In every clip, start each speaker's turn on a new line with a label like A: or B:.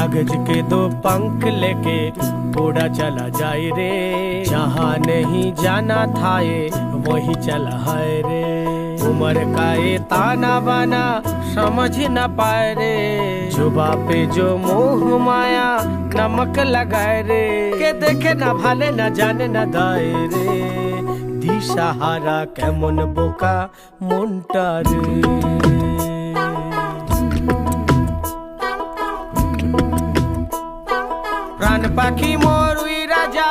A: कागज के दो पंख लेके उड़ा चला जाए रे, जहाँ नहीं जाना था ये वही चला है रे। उम्र का ये ताना बाना समझ न पाए रे, जुबा पे जो मोह माया नमक लगाए रे, के देखे न भाले न जाने न दाए रे, दिशाहारा केमन बोका मोन्टा रे। प्राण पाखी मोर उइरा যায়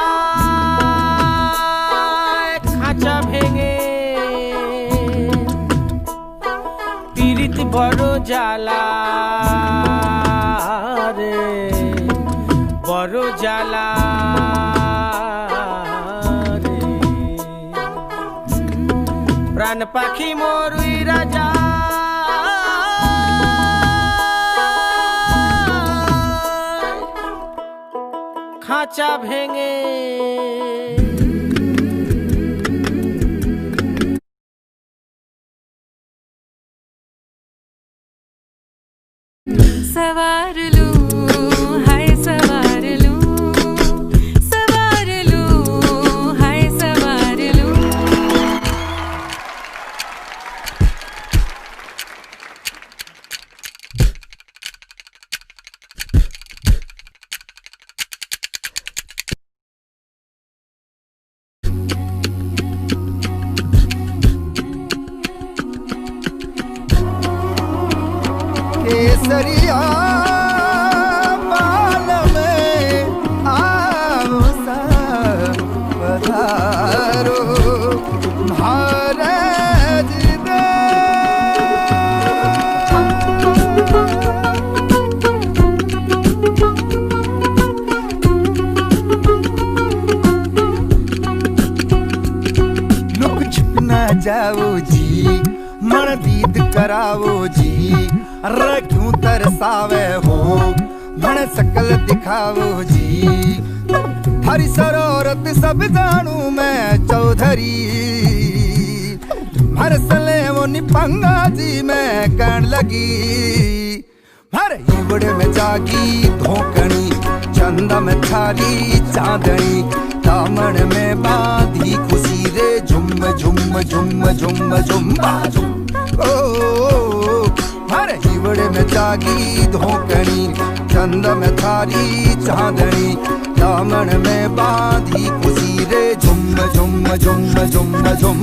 A: খাঁচা ভেঙে, পীড়িত বড় জ্বালা রে, বড় জ্বালা রে। প্রাণ পাখি মোর উইরা যায় খাঁচা ভেঙে।
B: सवार लूं हाय सवार लूं, सवार लूं हाय सवार लूं।
C: केसरिया बाल में आओ सा पधारो महाराज दे। लुक छिप ना जाओ जी, मन दीद करावो जी, अरे क्यों तरसावे हो मन सकल दिखावो जी। हरी सरोरत सब जानू मैं चौधरी, हर सले वो निपंगा जी मैं कहन लगी। हर ईवड़े में जागी धोकनी, चंदा में थारी चांदनी, दामन में बांधी खुशी रे, झुम झुम झुम झुम झुम झुम। ओ हर हीवड़े में जागी धोकनी, चंद में थारी चांदनी, दामन में बांधी खुशी रे, झुम झुम झुम झुम झुम।